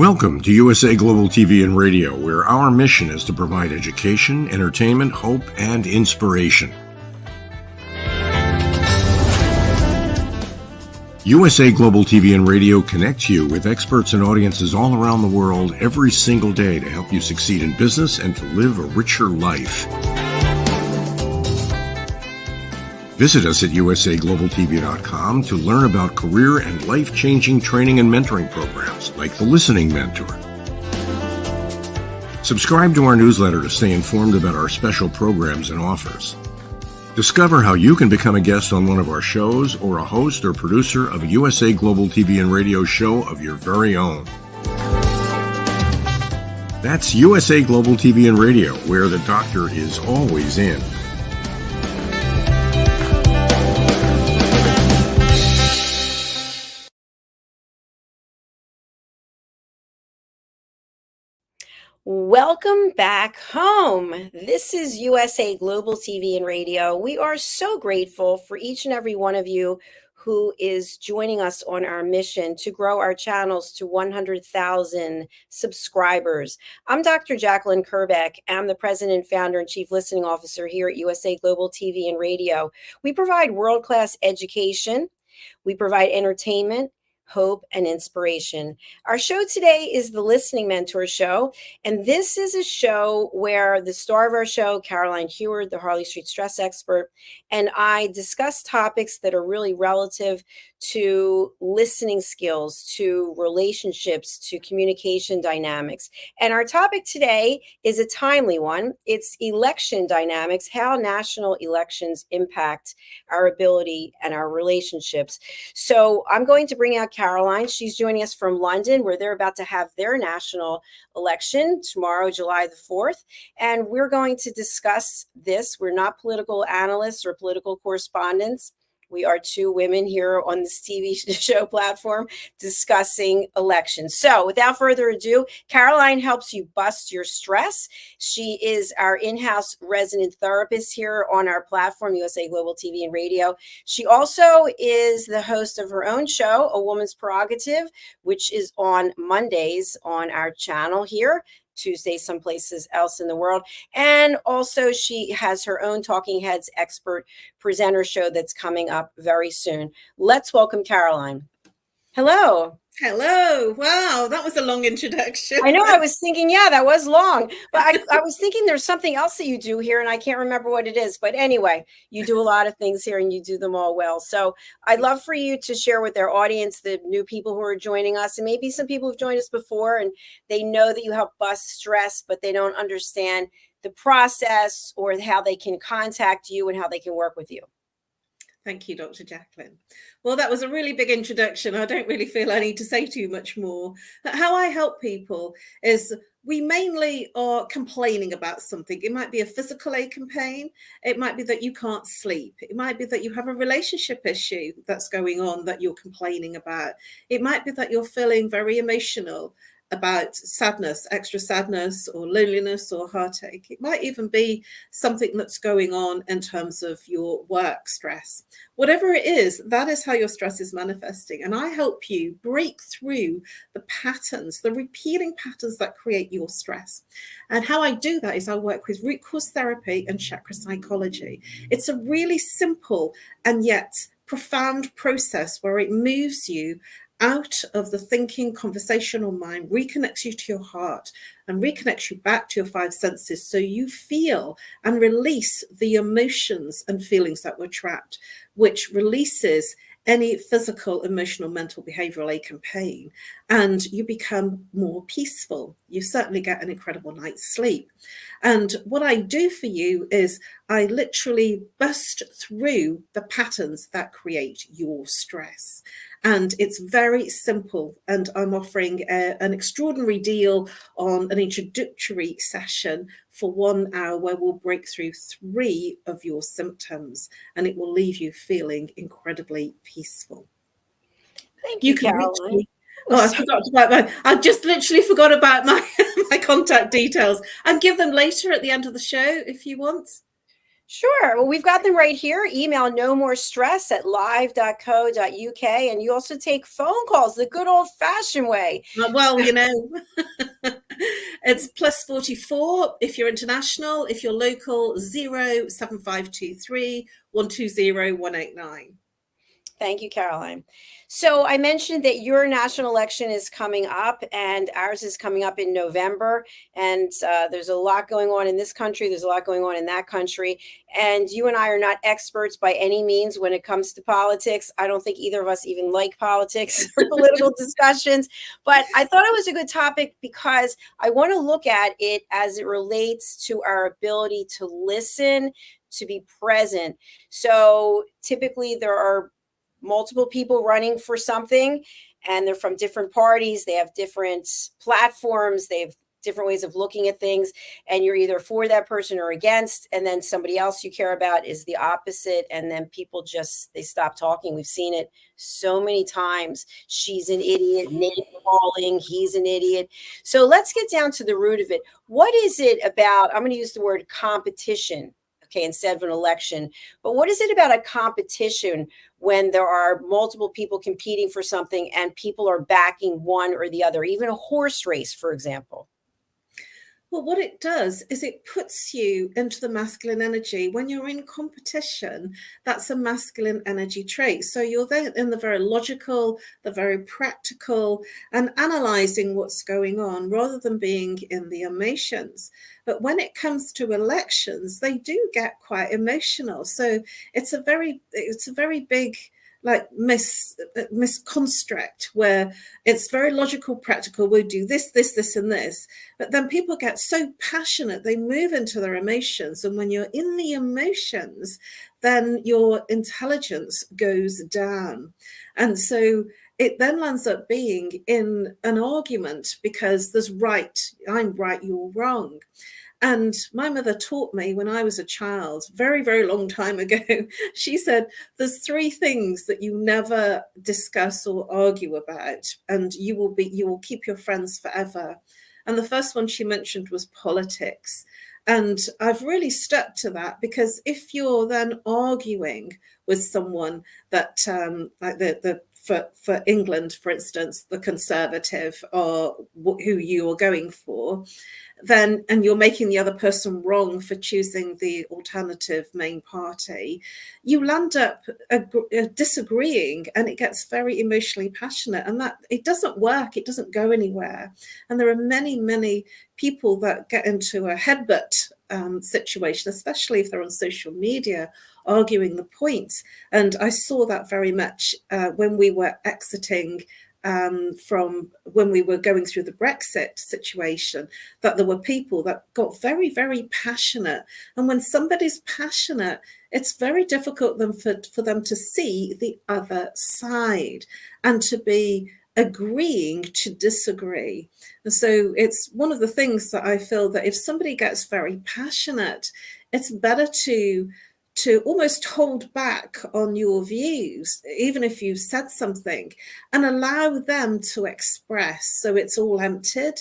Welcome to USA Global TV and Radio, where our mission is to provide education, entertainment, hope, and inspiration. USA Global TV and Radio connects you with experts and audiences all around the world every single day to help you succeed in business and to live a richer life. Visit us at usaglobaltv.com to learn about career and life-changing training and mentoring programs like the Listening Mentor. Subscribe to our newsletter to stay informed about our special programs and offers. Discover how you can become a guest on one of our shows or a host or producer of a USA Global TV and Radio show of your very own. That's USA Global TV and Radio, where the doctor is always in. Welcome back home. This is USA Global TV and Radio. We are so grateful for each and every one of you who is joining us on our mission to grow our channels to 100,000 subscribers. I'm Dr. Jacalyn Kerbeck. I'm the President, Founder, and Chief Listening Officer here at USA Global TV and Radio. We provide world-class education. We provide entertainment, hope, and inspiration. Our show today is the Listening Mentor Show, and this is a show where the star of our show, Caroline Heward, the Harley Street stress expert, and I discuss topics that are really relative to listening skills, to relationships, to communication dynamics. And our topic today is a timely one. It's election dynamics, how national elections impact our ability and our relationships. So I'm going to bring out Caroline. She's joining us from London, where they're about to have their national election tomorrow, July the 4th. And we're going to discuss this. We're not political analysts or political correspondents. We are two women here on this TV show platform discussing elections. So without further ado, Caroline helps you bust your stress. She is our in-house resident therapist here on our platform, USA Global TV and Radio. She also is the host of her own show, A Woman's Prerogative, which is on Mondays on our channel here. Tuesdays some places else in the world. And also she has her own Talking Heads expert presenter show that's coming up very soon. Let's welcome Caroline. Hello. Hello. Wow, that was a long introduction. I know, I was thinking, yeah, that was long. But I was thinking there's something else that you do here, and I can't remember what it is. But anyway, you do a lot of things here, and you do them all well. So I'd love for you to share with our audience, the new people who are joining us, and maybe some people who've joined us before, and they know that you help bust stress, but they don't understand the process or how they can contact you and how they can work with you. Thank you, Dr. Jacalyn. Well, that was a really big introduction. I don't really feel I need to say too much more. How I help people is we mainly are complaining about something. It might be a physical ache and pain. It might be that you can't sleep. It might be that you have a relationship issue that's going on that you're complaining about. It might be that you're feeling very emotional about sadness, extra sadness or loneliness or heartache. It might even be something that's going on in terms of your work stress. Whatever it is, that is how your stress is manifesting. And I help you break through the patterns, the repeating patterns that create your stress. And how I do that is I work with root cause therapy and chakra psychology. It's a really simple and yet profound process where it moves you out of the thinking, conversational mind, reconnects you to your heart and reconnects you back to your five senses so you feel and release the emotions and feelings that were trapped, which releases any physical, emotional, mental, behavioral ache and pain, and you become more peaceful. You certainly get an incredible night's sleep. And what I do for you is I literally bust through the patterns that create your stress. And it's very simple. And I'm offering an extraordinary deal on an introductory session for 1 hour where we'll break through 3 of your symptoms and it will leave you feeling incredibly peaceful. Thank you, Caroline. I just literally forgot about my contact details. And give them later at the end of the show if you want. Sure. Well, we've got them right here. Email nomorestress@live.co.uk. And you also take phone calls the good old fashioned way. Well, it's +44 if you're international. If you're local, 07523 120 189. Thank you, Caroline. So I mentioned that your national election is coming up and ours is coming up in November. And there's a lot going on in this country. There's a lot going on in that country. And you and I are not experts by any means when it comes to politics. I don't think either of us even like politics or political discussions. But I thought it was a good topic because I want to look at it as it relates to our ability to listen, to be present. So typically there are multiple people running for something and they're from different parties. They have different platforms. They have different ways of looking at things. And you're either for that person or against. And then somebody else you care about is the opposite. And then people just, they stop talking. We've seen it so many times. She's an idiot, name calling, he's an idiot. So let's get down to the root of it. What is it about, I'm going to use the word competition, okay, instead of an election. But what is it about a competition when there are multiple people competing for something and people are backing one or the other, even a horse race, for example? Well, what it does is it puts you into the masculine energy. When you're in competition, that's a masculine energy trait. So you're there in the very logical, the very practical, and analyzing what's going on rather than being in the emotions. But when it comes to elections, they do get quite emotional. So it's a very big misconstruct where it's very logical, practical. We'll do this, and this. But then people get so passionate, they move into their emotions. And when you're in the emotions, then your intelligence goes down. And so it then lands up being in an argument because there's right, I'm right, you're wrong. And my mother taught me when I was a child, very, very long time ago, she said, there's 3 things that you never discuss or argue about, and you will keep your friends forever. And the first one she mentioned was politics. And I've really stuck to that because if you're then arguing with someone that like for England, for instance, the Conservative or who you are going for, then, and you're making the other person wrong for choosing the alternative main party, you land up disagreeing and it gets very emotionally passionate, and that it doesn't work. It doesn't go anywhere. And there are many, many people that get into a headbutt situation, especially if they're on social media, arguing the points. And I saw that very much when we were exiting from when we were going through the Brexit situation, that there were people that got very, very passionate. And when somebody's passionate, it's very difficult for them to see the other side and to be agreeing to disagree. And so it's one of the things that I feel that if somebody gets very passionate, it's better to almost hold back on your views, even if you've said something, and allow them to express so it's all emptied,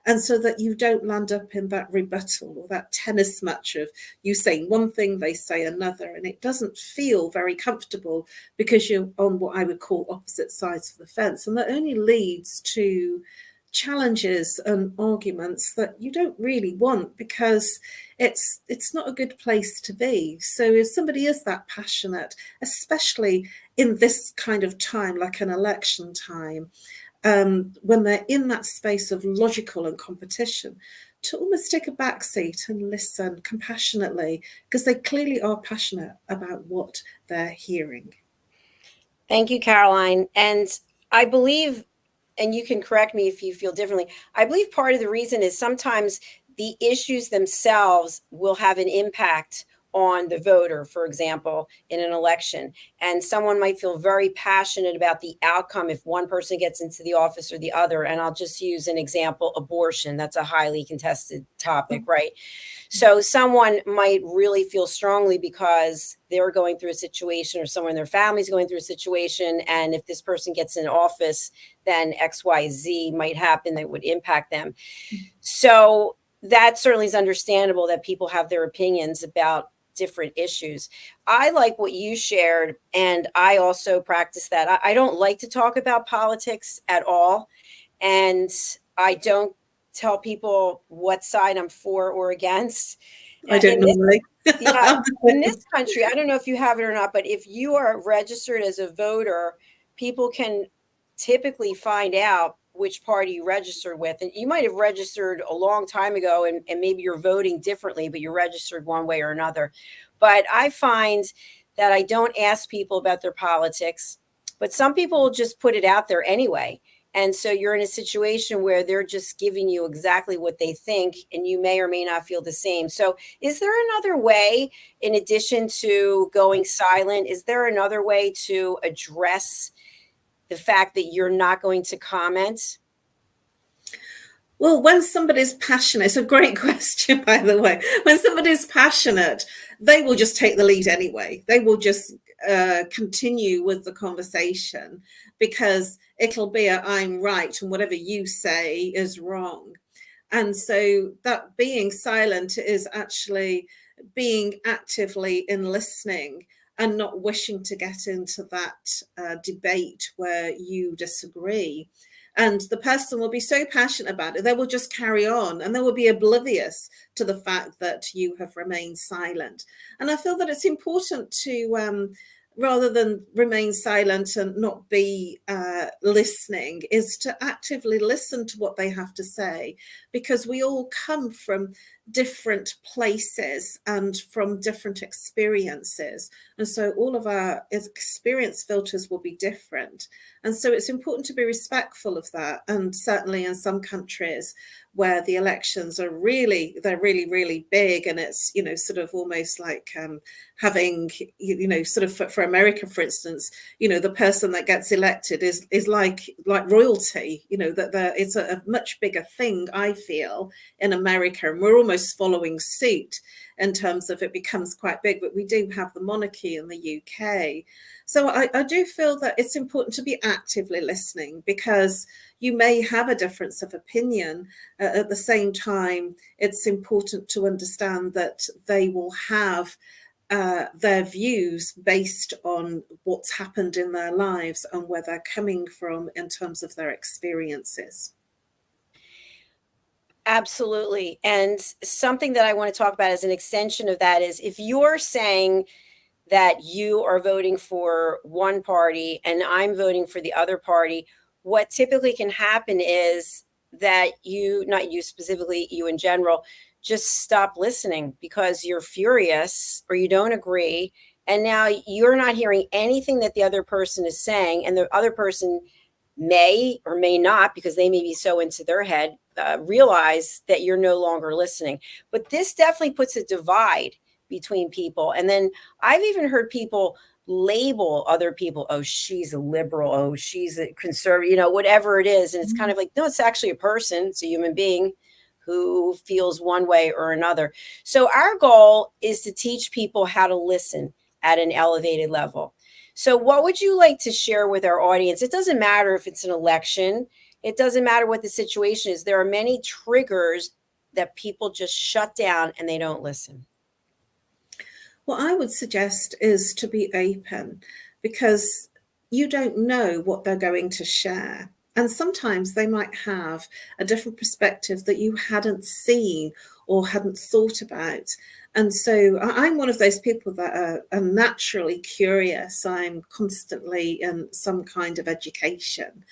and so that you don't land up in that rebuttal or that tennis match of you saying one thing, they say another, and it doesn't feel very comfortable because you're on what I would call opposite sides of the fence, and that only leads to challenges and arguments that you don't really want because it's not a good place to be. So if somebody is that passionate, especially in this kind of time, like an election time, when they're in that space of logical and competition, to almost take a back seat and listen compassionately, because they clearly are passionate about what they're hearing. Thank you, Caroline. And I believe, and you can correct me if you feel differently, I believe part of the reason is sometimes the issues themselves will have an impact on the voter, for example, in an election. And someone might feel very passionate about the outcome if one person gets into the office or the other. And I'll just use an example, abortion. That's a highly contested topic, right? So someone might really feel strongly because they're going through a situation or someone in their family is going through a situation. And if this person gets in office, then XYZ might happen that would impact them. So that certainly is understandable that people have their opinions about different issues. I like what you shared, and I also practice that. I don't like to talk about politics at all, and I don't tell people what side I'm for or against. I don't In this, normally. yeah, in this country, I don't know if you have it or not, but if you are registered as a voter, people can typically find out which party you registered with. And you might have registered a long time ago, and maybe you're voting differently, but you're registered one way or another. But I find that I don't ask people about their politics, but some people will just put it out there anyway. And so you're in a situation where they're just giving you exactly what they think, and you may or may not feel the same. So, is there another way, in addition to going silent, is there another way to address the fact that you're not going to comment? Well, when somebody's passionate, it's a great question, by the way. When somebody's passionate, they will just take the lead anyway. They will just continue with the conversation because it'll be I'm right and whatever you say is wrong. And so that being silent is actually being actively in listening and not wishing to get into that debate where you disagree. And the person will be so passionate about it, they will just carry on and they will be oblivious to the fact that you have remained silent. And I feel that it's important to, rather than remain silent and not be listening, is to actively listen to what they have to say, because we all come from different places and from different experiences. And so all of our experience filters will be different. And so it's important to be respectful of that. And certainly in some countries where the elections are they're really big, and it's, sort of almost like having, sort of for America, for instance, the person that gets elected is like royalty, that it's a much bigger thing, I feel, in America. And we're almost following suit in terms of it becomes quite big, but we do have the monarchy in the UK. So I do feel that it's important to be actively listening, because you may have a difference of opinion. At the same time, it's important to understand that they will have their views based on what's happened in their lives and where they're coming from in terms of their experiences. Absolutely. And something that I want to talk about as an extension of that is, if you're saying that you are voting for one party and I'm voting for the other party, what typically can happen is that you, not you specifically, you in general, just stop listening because you're furious or you don't agree. And now you're not hearing anything that the other person is saying. And the other person may or may not, because they may be so into their head, realize that you're no longer listening. But this definitely puts a divide between people. And then I've even heard people label other people, oh, she's a liberal, oh, she's a conservative, whatever it is. And it's kind of like, no, it's actually a person, it's a human being who feels one way or another. So our goal is to teach people how to listen at an elevated level. So what would you like to share with our audience? It doesn't matter if it's an election. It doesn't matter what the situation is. There are many triggers that people just shut down and they don't listen. What I would suggest is to be open, because you don't know what they're going to share. And sometimes they might have a different perspective that you hadn't seen or hadn't thought about. And so I'm one of those people that are naturally curious. I'm constantly in some kind of education.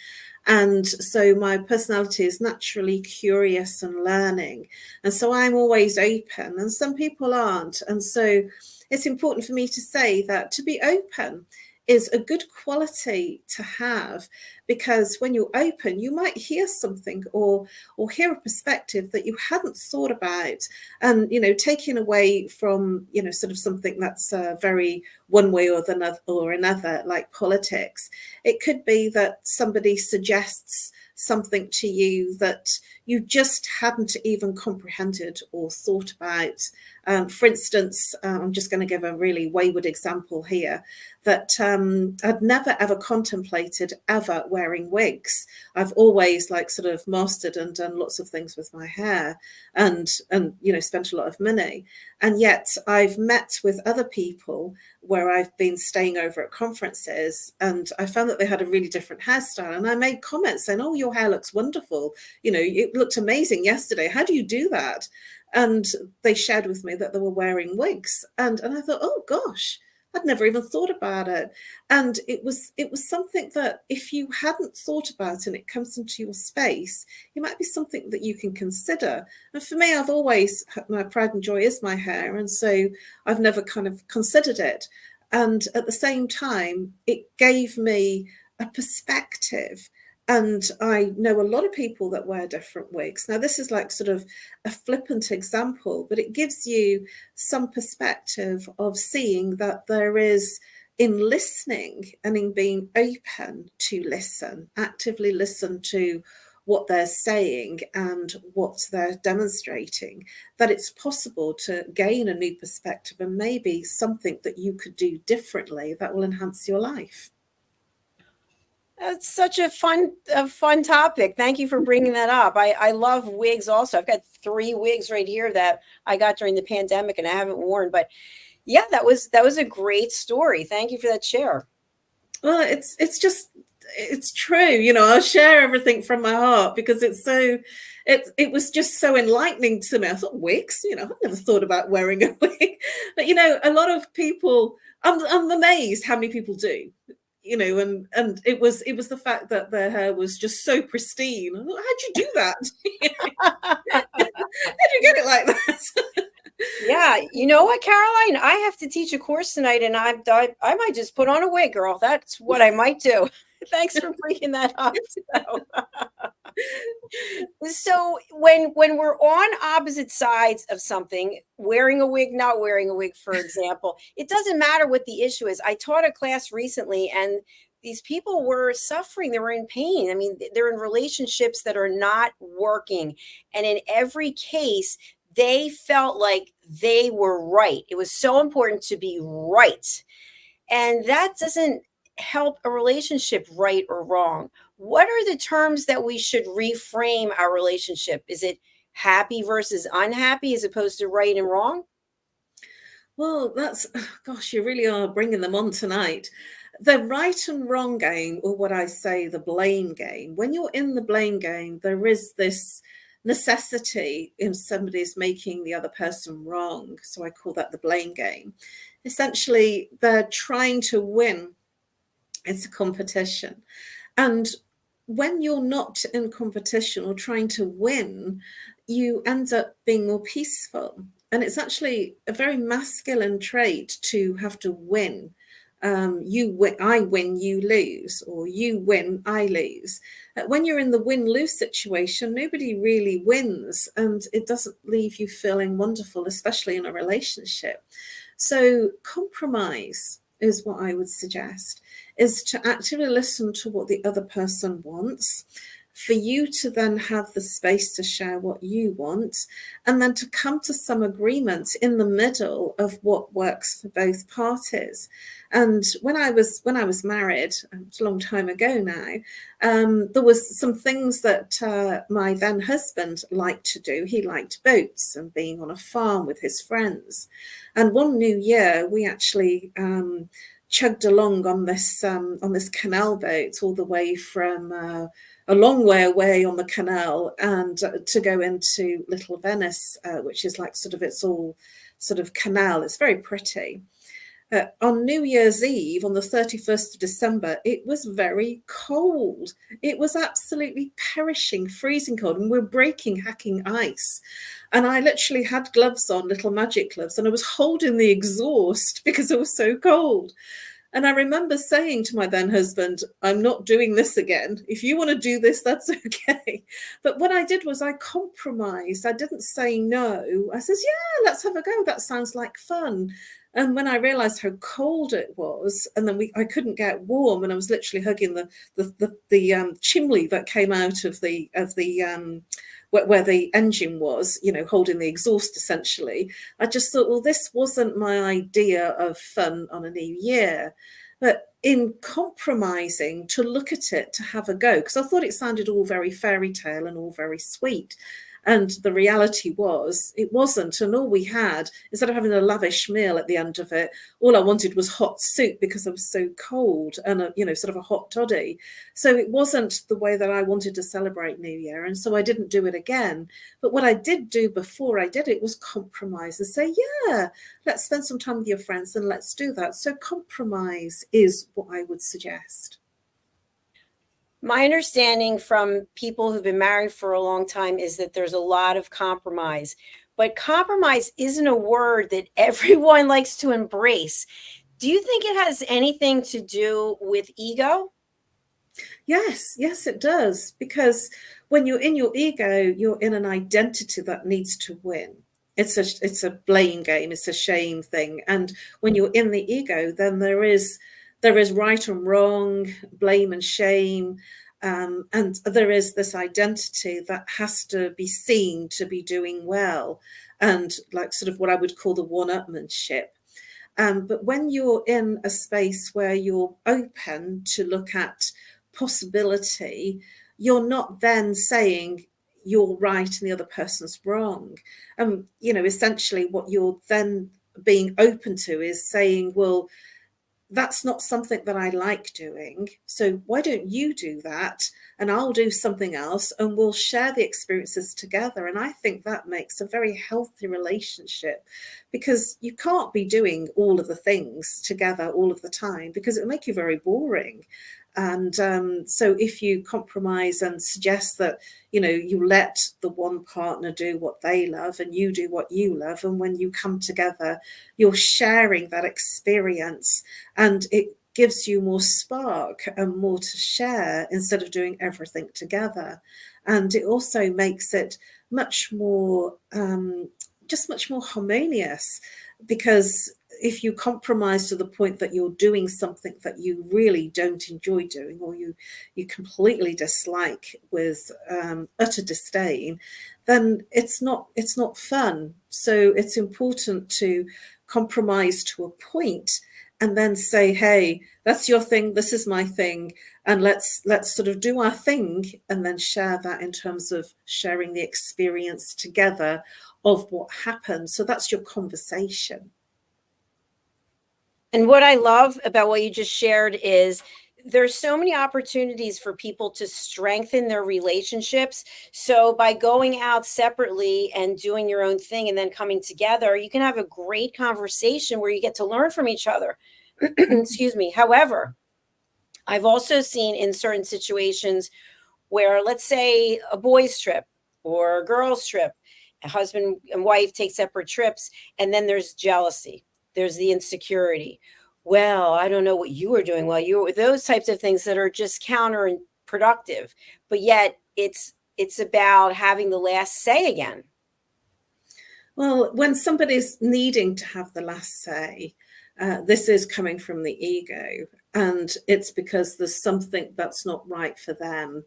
And so my personality is naturally curious and learning. And so I'm always open, and some people aren't. And so it's important for me to say that to be open is a good quality to have, because when you're open, you might hear something or hear a perspective that you hadn't thought about, and taking away from sort of something that's very one way or another, like politics. It could be that somebody suggests something to you that you just hadn't even comprehended or thought about. For instance, I'm just going to give a really wayward example here, that I'd never ever contemplated ever wearing wigs. I've always like sort of mastered and done lots of things with my hair, and spent a lot of money. And yet I've met with other people where I've been staying over at conferences, and I found that they had a really different hairstyle. And I made comments saying, "Oh, your hair looks wonderful. It looked amazing yesterday. How do you do that?" And they shared with me that they were wearing wigs. And I thought, oh gosh, I'd never even thought about it. And it was something that if you hadn't thought about and it comes into your space, it might be something that you can consider. And for me, I've always, my pride and joy is my hair. And so I've never kind of considered it. And at the same time, it gave me a perspective. And I know a lot of people that wear different wigs. Now, this is like sort of a flippant example, but it gives you some perspective of seeing that there is, in listening and in being open to listen, actively listen to what they're saying and what they're demonstrating, that it's possible to gain a new perspective and maybe something that you could do differently that will enhance your life. That's such a fun topic. Thank you for bringing that up. I love wigs also. I've got 3 wigs right here that I got during the pandemic and I haven't worn. But yeah, that was a great story. Thank you for that share. Well, it's true. I'll share everything from my heart because it was just so enlightening to me. I thought, wigs, I've never thought about wearing a wig. But a lot of people, I'm amazed how many people do. And it was the fact that their hair was just so pristine. I thought, how'd you do that? How'd you get it like that? Yeah, you know what, Caroline? I have to teach a course tonight, and I might just put on a wig, girl. That's what I might do. Thanks for bringing that up. So when we're on opposite sides of something, wearing a wig, not wearing a wig, for example, it doesn't matter what the issue is. I taught a class recently, and these people were suffering. They were in pain. I mean, they're in relationships that are not working. And in every case, they felt like they were right. It was so important to be right. And that doesn't help a relationship, right or wrong. What are the terms that we should reframe our relationship? Is it happy versus unhappy as opposed to right and wrong? Well, gosh, you really are bringing them on tonight. The right and wrong game, or what I say, the blame game. When you're in the blame game, there is this necessity in somebody's making the other person wrong. So I call that the blame game. Essentially, they're trying to win. It's a competition. And when you're not in competition or trying to win, you end up being more peaceful. And it's actually a very masculine trait to have to win. You win, I win, you lose, or you win, I lose. When you're in the win-lose situation, nobody really wins, and it doesn't leave you feeling wonderful, especially in a relationship. So compromise is what I would suggest, is to actively listen to what the other person wants, for you to then have the space to share what you want, and then to come to some agreement in the middle of what works for both parties. And when I was married, it's a long time ago now, there was some things that my then husband liked to do. He liked boats and being on a farm with his friends. And one New Year, we actually chugged along on this canal boat all the way from a long way away on the canal and to go into Little Venice, which is like it's all sort of canal. It's very pretty. On New Year's Eve, on the 31st of December, it was very cold. It was absolutely perishing, freezing cold, and we're hacking ice. And I literally had gloves on, little magic gloves, and I was holding the exhaust because it was so cold. And I remember saying to my then husband, I'm not doing this again. If you want to do this, that's okay. But what I did was I compromised. I didn't say no. I said, yeah, let's have a go. That sounds like fun. And when I realized how cold it was, and then I couldn't get warm, and I was literally hugging the chimney that came out of the where the engine was, holding the exhaust essentially. I just thought, well, this wasn't my idea of fun on a new year. But in compromising to look at it, to have a go, because I thought it sounded all very fairy tale and all very sweet. And the reality was, it wasn't. And all we had, instead of having a lavish meal at the end of it, all I wanted was hot soup because I was so cold and, sort of a hot toddy. So it wasn't the way that I wanted to celebrate New Year. And so I didn't do it again. But what I did do before I did it was compromise and say, yeah, let's spend some time with your friends and let's do that. So compromise is what I would suggest. My understanding from people who've been married for a long time is that there's a lot of compromise, but compromise isn't a word that everyone likes to embrace. Do you think it has anything to do with ego? Yes, it does. Because when you're in your ego, you're in an identity that needs to win. It's a blame game. It's a shame thing. And when you're in the ego, then there is right and wrong, blame and shame. And there is this identity that has to be seen to be doing well. And like sort of what I would call the one-upmanship. But when you're in a space where you're open to look at possibility, you're not then saying you're right and the other person's wrong. Essentially what you're then being open to is saying, well, that's not something that I like doing. So why don't you do that? And I'll do something else and we'll share the experiences together. And I think that makes a very healthy relationship, because you can't be doing all of the things together all of the time because it'll make you very boring. And so if you compromise and suggest that, you let the one partner do what they love and you do what you love, and when you come together, you're sharing that experience and it gives you more spark and more to share instead of doing everything together. And it also makes it much more, much more harmonious, because if you compromise to the point that you're doing something that you really don't enjoy doing, or you completely dislike with utter disdain, then it's not fun. So it's important to compromise to a point and then say, hey, that's your thing, this is my thing, and let's sort of do our thing, and then share that in terms of sharing the experience together of what happened. So that's your conversation. And what I love about what you just shared is there's so many opportunities for people to strengthen their relationships. So by going out separately and doing your own thing and then coming together, you can have a great conversation where you get to learn from each other. Excuse me. However, I've also seen in certain situations where, let's say, a boys' trip or a girls' trip, a husband and wife take separate trips, and then there's jealousy. There's the insecurity. Well, I don't know what you were doing while you were with those types of things that are just counterproductive. But yet it's about having the last say again. Well, when somebody's needing to have the last say, this is coming from the ego, and it's because there's something that's not right for them.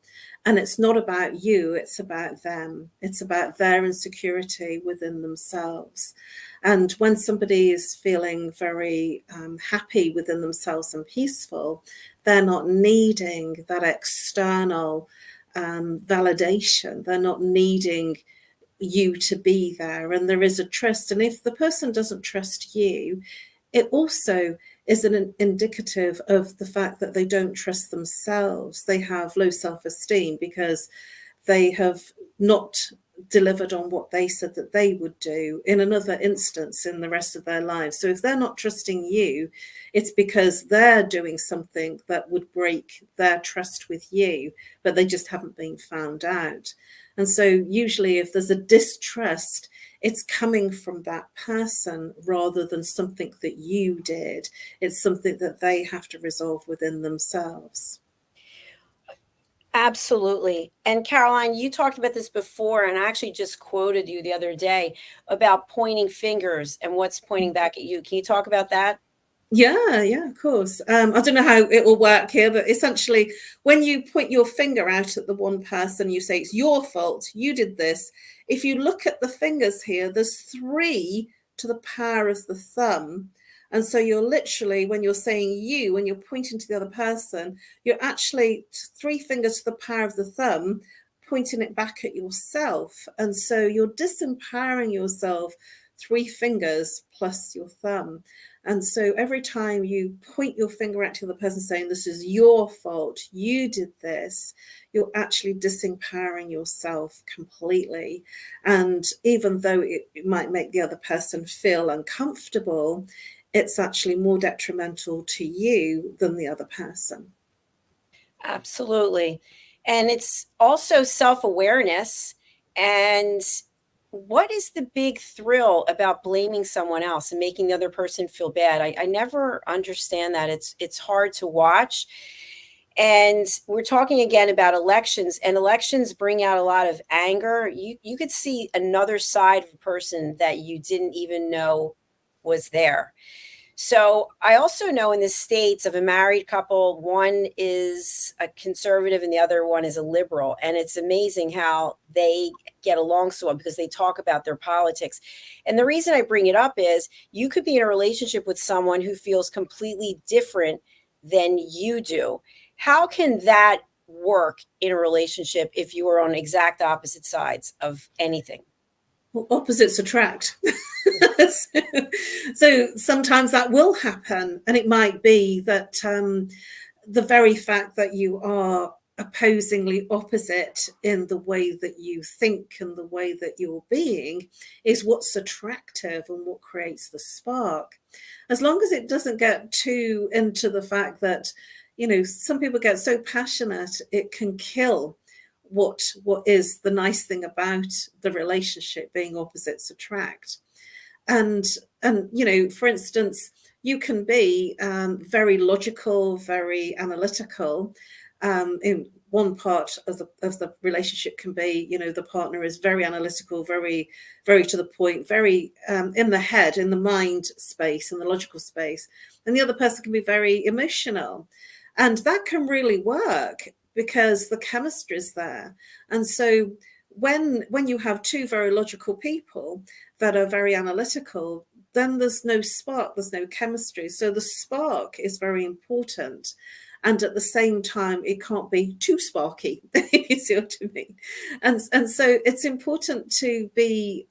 And it's not about you, it's about them. It's about their insecurity within themselves. And when somebody is feeling very happy within themselves and peaceful, they're not needing that external validation. They're not needing you to be there, and there is a trust. And if the person doesn't trust you, it also is an indicative of the fact that they don't trust themselves. They have low self-esteem because they have not delivered on what they said that they would do in another instance in the rest of their lives. So if they're not trusting you, it's because they're doing something that would break their trust with you, but they just haven't been found out. And so usually if there's a distrust, it's coming from that person rather than something that you did. It's something that they have to resolve within themselves. Absolutely. And Caroline, you talked about this before, and I actually just quoted you the other day about pointing fingers and what's pointing back at you. Can you talk about that? Yeah, of course. I don't know how it will work here, but essentially, when you point your finger out at the one person, you say it's your fault, you did this. If you look at the fingers here, there's 3 to the power of the thumb. And so you're literally, when you're saying you, when you're pointing to the other person, you're actually 3 fingers to the power of the thumb, pointing it back at yourself. And so you're disempowering yourself 3 fingers plus your thumb. And so every time you point your finger at the other person saying, this is your fault, you did this, you're actually disempowering yourself completely. And even though it might make the other person feel uncomfortable, it's actually more detrimental to you than the other person. Absolutely. And it's also self-awareness. And what is the big thrill about blaming someone else and making the other person feel bad? I never understand that. It's hard to watch. And we're talking again about elections, and elections bring out a lot of anger. You could see another side of a person that you didn't even know was there. So I also know in the States of a married couple, one is a conservative and the other one is a liberal. And it's amazing how they get along so well because they talk about their politics. And the reason I bring it up is you could be in a relationship with someone who feels completely different than you do. How can that work in a relationship if you are on exact opposite sides of anything? Well, opposites attract. So sometimes that will happen, and it might be that the very fact that you are opposingly opposite in the way that you think and the way that you're being is what's attractive and what creates the spark. As long as it doesn't get too into the fact that, some people get so passionate it can kill what is the nice thing about the relationship being opposites attract. And for instance, you can be very logical, very analytical. In one part of the relationship can be, the partner is very analytical, very, very to the point, very in the head, in the mind space, in the logical space. And the other person can be very emotional. And that can really work because the chemistry is there. And so when you have 2 very logical people that are very analytical, then there's no spark, there's no chemistry. So the spark is very important. And at the same time, it can't be too sparky, you see what I mean? And so it's important to be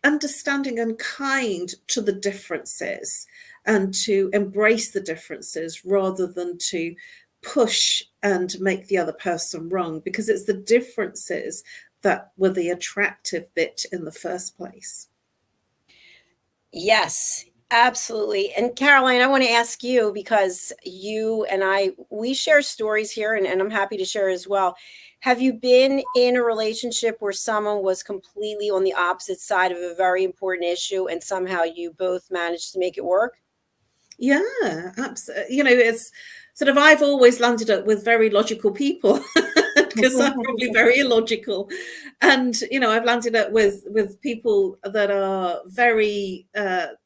understanding and kind to the differences and to embrace the differences rather than to push and make the other person wrong, because it's the differences that were the attractive bit in the first place. Yes, absolutely. And Caroline, I want to ask you because you and we share stories here, and I'm happy to share as well. Have you been in a relationship where someone was completely on the opposite side of a very important issue and somehow you both managed to make it work? Yeah, absolutely. It's sort of, I've always landed up with very logical people because I'm probably very illogical. And, I've landed up with people that are very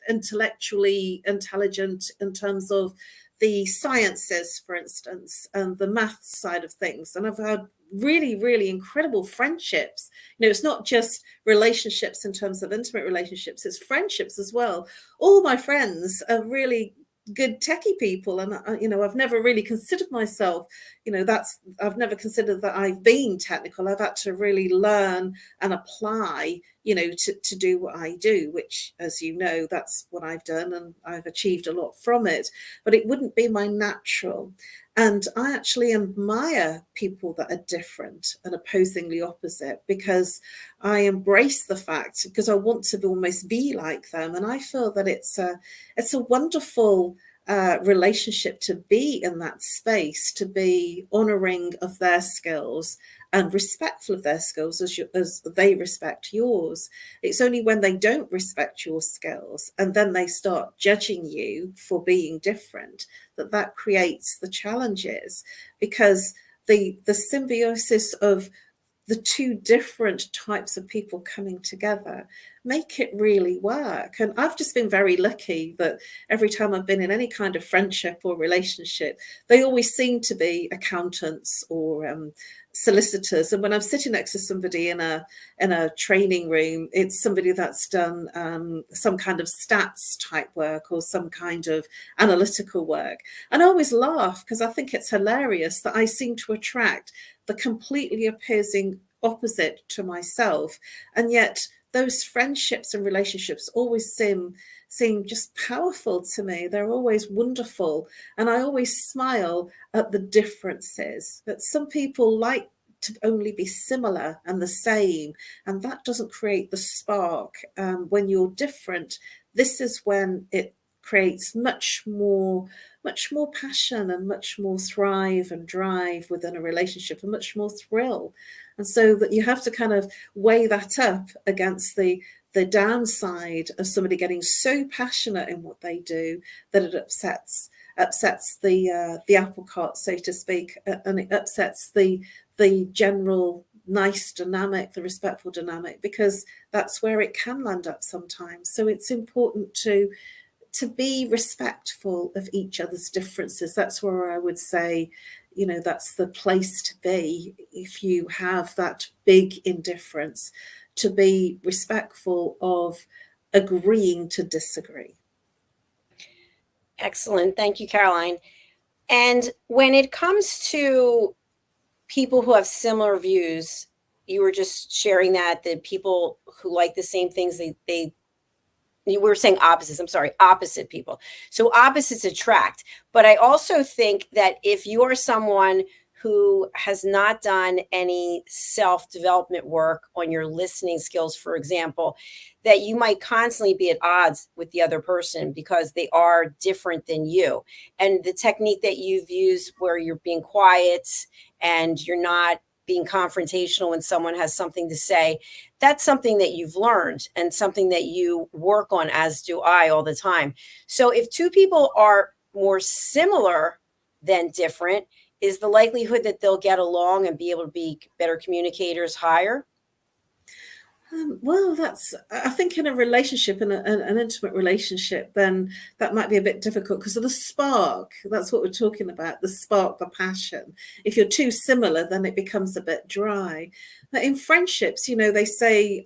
intellectually intelligent in terms of the sciences, for instance, and the maths side of things. And I've had really, really incredible friendships. It's not just relationships in terms of intimate relationships, it's friendships as well. All my friends are really good techie people, and I've never really considered myself, I've never considered that I've been technical. I've had to really learn and apply, to do what I do, which, as you know, that's what I've done, and I've achieved a lot from it, but it wouldn't be my natural. And I actually admire people that are different and opposingly opposite, because I embrace the fact, because I want to almost be like them. And I feel that it's a wonderful relationship to be in that space, to be honoring of their skills and respectful of their skills as they respect yours. It's only when they don't respect your skills and then they start judging you for being different that creates the challenges, because the symbiosis of the two different types of people coming together make it really work. And I've just been very lucky that every time I've been in any kind of friendship or relationship, they always seem to be accountants or solicitors. And when I'm sitting next to somebody in a training room, it's somebody that's done some kind of stats type work or some kind of analytical work. And I always laugh because I think it's hilarious that I seem to attract the completely opposing opposite to myself, and yet those friendships and relationships always seem just powerful to me. They're always wonderful, and I always smile at the differences. That some people like to only be similar and the same, and that doesn't create the spark. When you're different, this is when it creates much more passion and much more thrive and drive within a relationship, and much more thrill. And so that you have to kind of weigh that up against the downside of somebody getting so passionate in what they do that it upsets the apple cart, so to speak, and it upsets the general nice dynamic, the respectful dynamic, because that's where it can land up sometimes. So it's important to be respectful of each other's differences. That's where I would say, that's the place to be if you have that big indifference, to be respectful of agreeing to disagree. Excellent. Thank you, Caroline. And when it comes to people who have similar views, you were just sharing that the people who like the same things, you were saying opposites. I'm sorry, opposite people. So opposites attract. But I also think that if you are someone who has not done any self-development work on your listening skills, for example, that you might constantly be at odds with the other person because they are different than you. And the technique that you've used where you're being quiet and you're not being confrontational when someone has something to say, that's something that you've learned and something that you work on, as do I, all the time. So if two people are more similar than different, is the likelihood that they'll get along and be able to be better communicators higher? Well, I think in a relationship, in an intimate relationship, then that might be a bit difficult because of the spark. That's what we're talking about, the spark, the passion. If you're too similar, then it becomes a bit dry. But in friendships, they say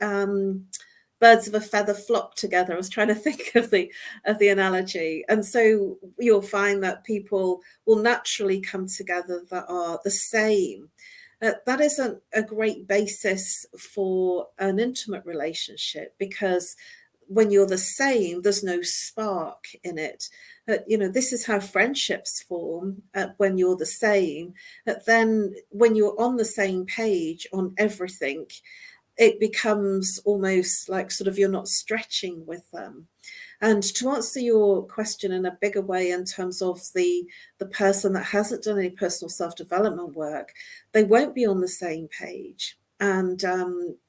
birds of a feather flock together. I was trying to think of the analogy. And so you'll find that people will naturally come together that are the same. That isn't a great basis for an intimate relationship, because when you're the same, there's no spark in it. This is how friendships form when you're the same. Then when you're on the same page on everything, it becomes almost like sort of you're not stretching with them. And to answer your question in a bigger way, in terms of the person that hasn't done any personal self-development work, they won't be on the same page. And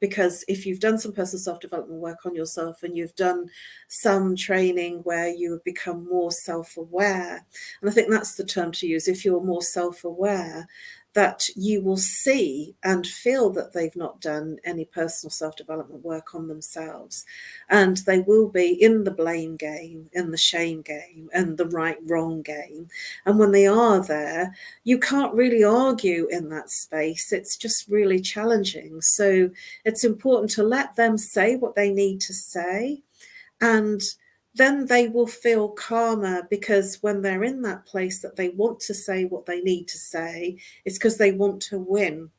because if you've done some personal self-development work on yourself and you've done some training where you have become more self-aware, and I think that's the term to use, if you're more self-aware, that you will see and feel that they've not done any personal self-development work on themselves. And they will be in the blame game, in the shame game, and the right-wrong game. And when they are there, you can't really argue in that space. It's just really challenging. So it's important to let them say what they need to say, and then they will feel calmer, because when they're in that place that they want to say what they need to say, it's because they want to win,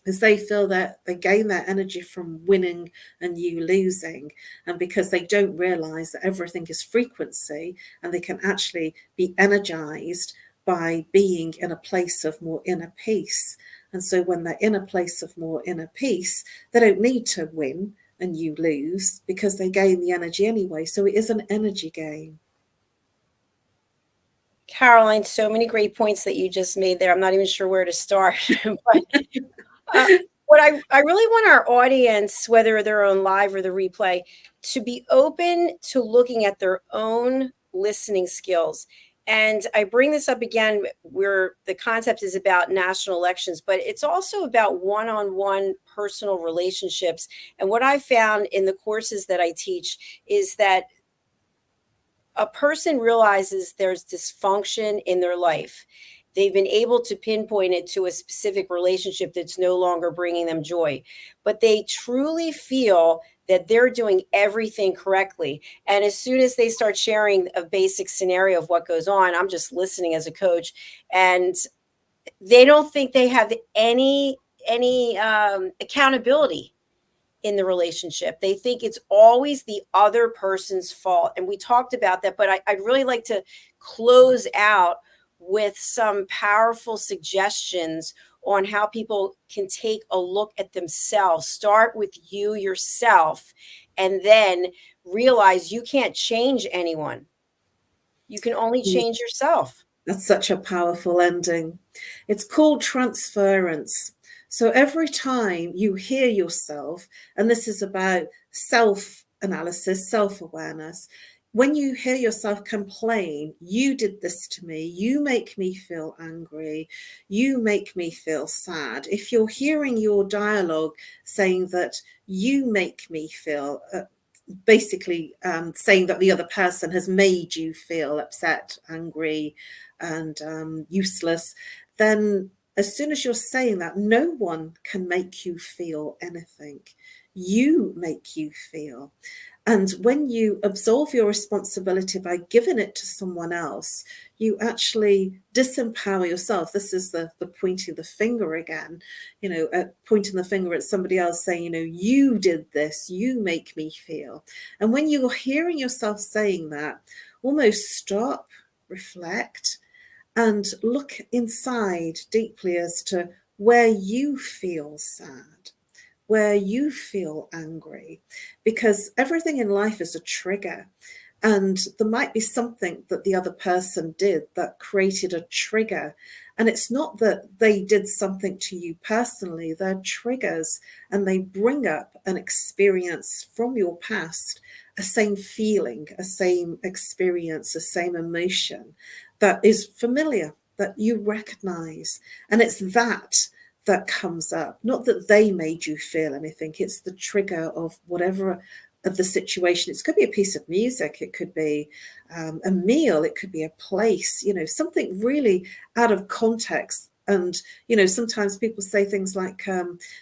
because they feel that they gain their energy from winning and you losing, and because they don't realize that everything is frequency and they can actually be energized by being in a place of more inner peace. And so when they're in a place of more inner peace, they don't need to win and you lose, because they gain the energy anyway. So it is an energy game. Caroline, so many great points that you just made there. I'm not even sure where to start. But what I really want our audience, whether they're on live or the replay, to be open to looking at their own listening skills And I bring this up again where the concept is about national elections, but it's also about one-on-one personal relationships. And what I found in the courses that I teach is that a person realizes there's dysfunction in their life. They've been able to pinpoint it to a specific relationship that's no longer bringing them joy, but they truly feel that they're doing everything correctly. And as soon as they start sharing a basic scenario of what goes on, I'm just listening as a coach, and they don't think they have any accountability in the relationship. They think it's always the other person's fault. And we talked about that, but I'd really like to close out with some powerful suggestions on how people can take a look at themselves. Start with you yourself, and then realize you can't change anyone. You can only change yourself. That's such a powerful ending. It's called transference. So every time you hear yourself, and this is about self-analysis, self-awareness, when you hear yourself complain, you did this to me, you make me feel angry, you make me feel sad. If you're hearing your dialogue saying that you make me feel basically saying that the other person has made you feel upset, angry, and useless, then as soon as you're saying that, no one can make you feel anything. You make you feel. And when you absolve your responsibility by giving it to someone else, you actually disempower yourself. This is the pointing the finger again, pointing the finger at somebody else saying, you did this, you make me feel. And when you're hearing yourself saying that, almost stop, reflect, and look inside deeply as to where you feel sad, where you feel angry, because everything in life is a trigger. And there might be something that the other person did that created a trigger. And it's not that they did something to you personally, they're triggers, and they bring up an experience from your past, a same feeling, a same experience, a same emotion that is familiar, that you recognize. And it's that comes up, not that they made you feel anything. It's the trigger of whatever of the situation. It could be a piece of music, it could be a meal, it could be a place, something really out of context. And sometimes people say things like,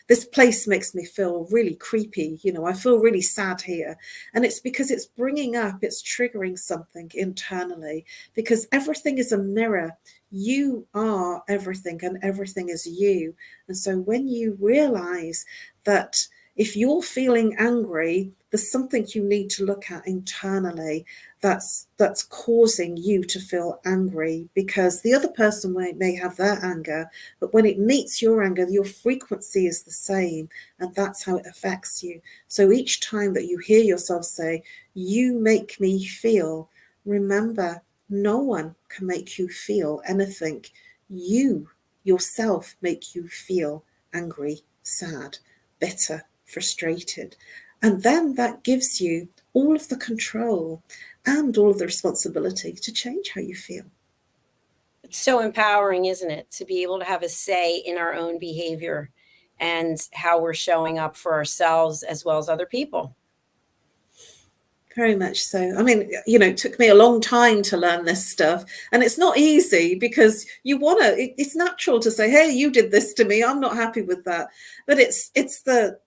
this place makes me feel really creepy, I feel really sad here. And it's because it's bringing up, it's triggering something internally, because everything is a mirror. You are everything, and everything is you. And so when you realize that if you're feeling angry, there's something you need to look at internally that's causing you to feel angry, because the other person may have their anger, but when it meets your anger, your frequency is the same, and that's how it affects you. So each time that you hear yourself say, you make me feel, remember, no one can make you feel anything. You yourself make you feel angry, sad, bitter, frustrated. And then that gives you all of the control and all of the responsibility to change how you feel. It's so empowering, isn't it, to be able to have a say in our own behavior and how we're showing up for ourselves as well as other people. Very much so. I mean, it took me a long time to learn this stuff, and it's not easy, because it's natural to say, hey, you did this to me, I'm not happy with that. But it's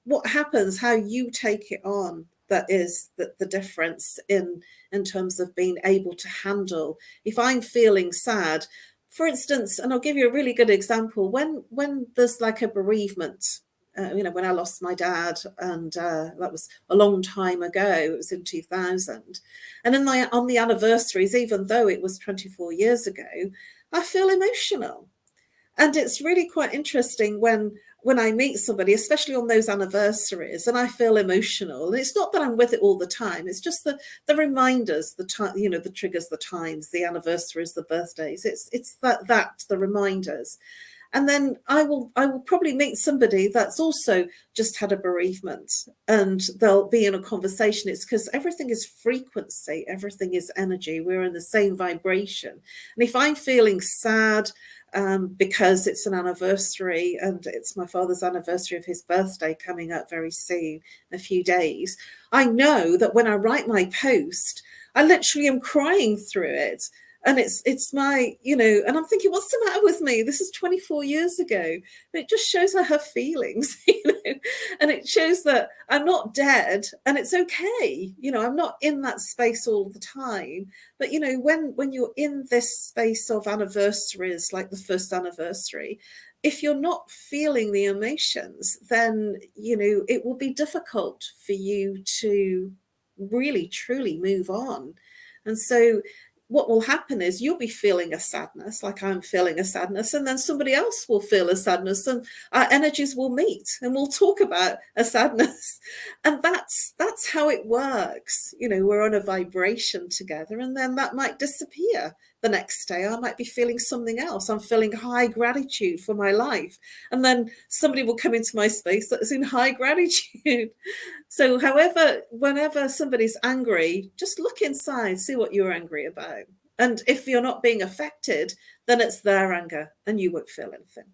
what happens, how you take it on, that is the difference in terms of being able to handle. If I'm feeling sad, for instance, and I'll give you a really good example, when there's like a bereavement, when I lost my dad, and that was a long time ago, it was in 2000. And then on the anniversaries, even though it was 24 years ago, I feel emotional. And it's really quite interesting when I meet somebody, especially on those anniversaries, and I feel emotional. And it's not that I'm with it all the time. It's just the reminders, the time, the triggers, the times, the anniversaries, the birthdays. It's the reminders. And then I will probably meet somebody that's also just had a bereavement, and they'll be in a conversation. It's because everything is frequency, everything is energy. We're in the same vibration. And if I'm feeling sad because it's an anniversary, and it's my father's anniversary of his birthday coming up very soon, in a few days, I know that when I write my post, I literally am crying through it. And it's my, and I'm thinking, what's the matter with me? This is 24 years ago. But it just shows I have feelings, and it shows that I'm not dead, and it's okay. I'm not in that space all the time. But, when you're in this space of anniversaries, like the first anniversary, if you're not feeling the emotions, then, it will be difficult for you to really, truly move on. And so what will happen is you'll be feeling a sadness, like I'm feeling a sadness, and then somebody else will feel a sadness, and our energies will meet, and we'll talk about a sadness. And that's how it works. We're on a vibration together, and then that might disappear. The next day I might be feeling something else. I'm feeling high gratitude for my life, and then somebody will come into my space that is in high gratitude. So whenever somebody's angry, just look inside, see what you're angry about. And if you're not being affected, then it's their anger, and you won't feel anything.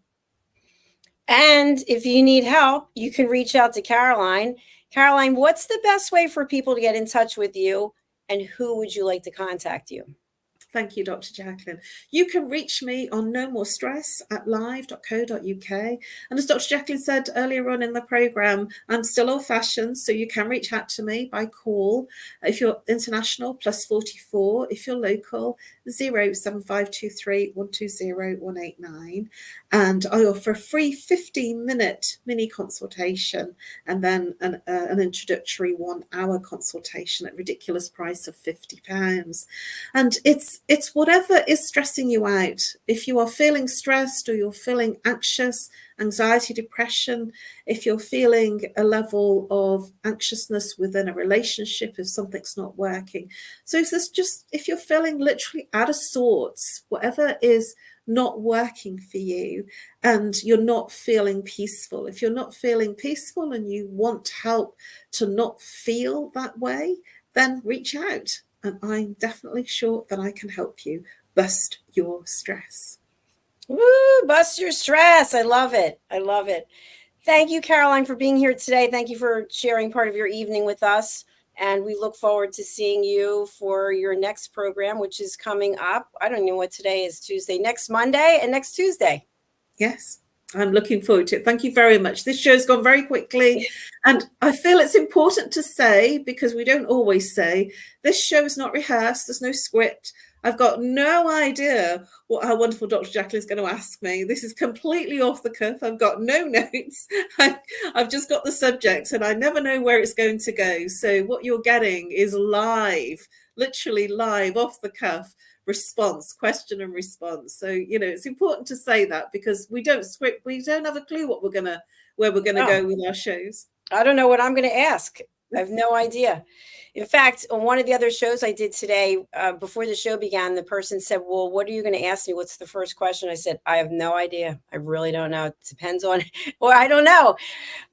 And if you need help, you can reach out to Caroline. Caroline, what's the best way for people to get in touch with you, and who would you like to contact you? Thank you, Dr. Jacalyn. You can reach me on nomorestress at live.co.uk. And as Dr. Jacalyn said earlier on in the program, I'm still old-fashioned, so you can reach out to me by call. If you're international, +44. If you're local, 07523 120 189. And I offer a free 15-minute mini consultation, and then an introductory 1-hour consultation at a ridiculous price of £50. And it's whatever is stressing you out. If you are feeling stressed, or you're feeling anxious, anxiety, depression, if you're feeling a level of anxiousness within a relationship, if something's not working. So if you're feeling literally out of sorts, whatever is not working for you, and you're not feeling peaceful, if you're not feeling peaceful and you want help to not feel that way, then reach out. And I'm definitely sure that I can help you bust your stress. Woo, bust your stress. I love it. I love it. Thank you, Caroline, for being here today. Thank you for sharing part of your evening with us. And we look forward to seeing you for your next program, which is coming up. I don't know what today is, Tuesday, next Monday and next Tuesday. Yes, I'm looking forward to it. Thank you very much. This show's gone very quickly. And I feel it's important to say, because we don't always say, this show is not rehearsed. There's no script. I've got no idea what our wonderful Dr. Jacalyn is going to ask me. This is completely off the cuff. I've got no notes. I've just got the subject, and I never know where it's going to go. So what you're getting is live, literally live, off the cuff response, question and response. So, it's important to say that, because we don't script. We don't have a clue where we're going to go with our shows. I don't know what I'm going to ask. I have no idea. In fact, on one of the other shows I did today, before the show began, the person said, well, what are you going to ask me? What's the first question? I said, I have no idea. I really don't know. It depends on, or I don't know.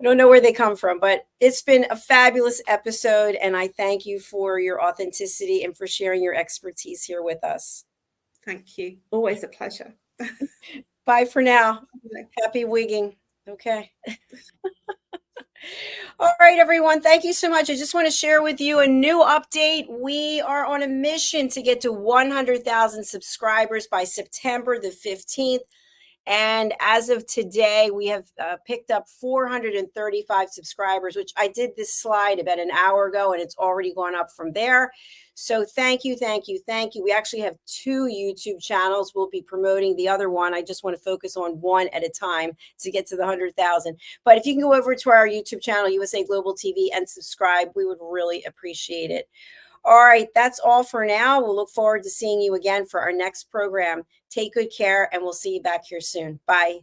I don't know where they come from, but it's been a fabulous episode. And I thank you for your authenticity and for sharing your expertise here with us. Thank you. Always a pleasure. Bye for now. Happy wigging. Okay. All right, everyone. Thank you so much. I just want to share with you a new update. We are on a mission to get to 100,000 subscribers by September the 15th. And as of today, we have picked up 435 subscribers, which I did this slide about an hour ago, and it's already gone up from there. So thank you, thank you, thank you. We actually have 2 YouTube channels. We'll be promoting the other one. I just want to focus on one at a time to get to the 100,000. But if you can go over to our YouTube channel, USA Global TV, and subscribe, we would really appreciate it. All right, that's all for now. We'll look forward to seeing you again for our next program. Take good care, and we'll see you back here soon. Bye.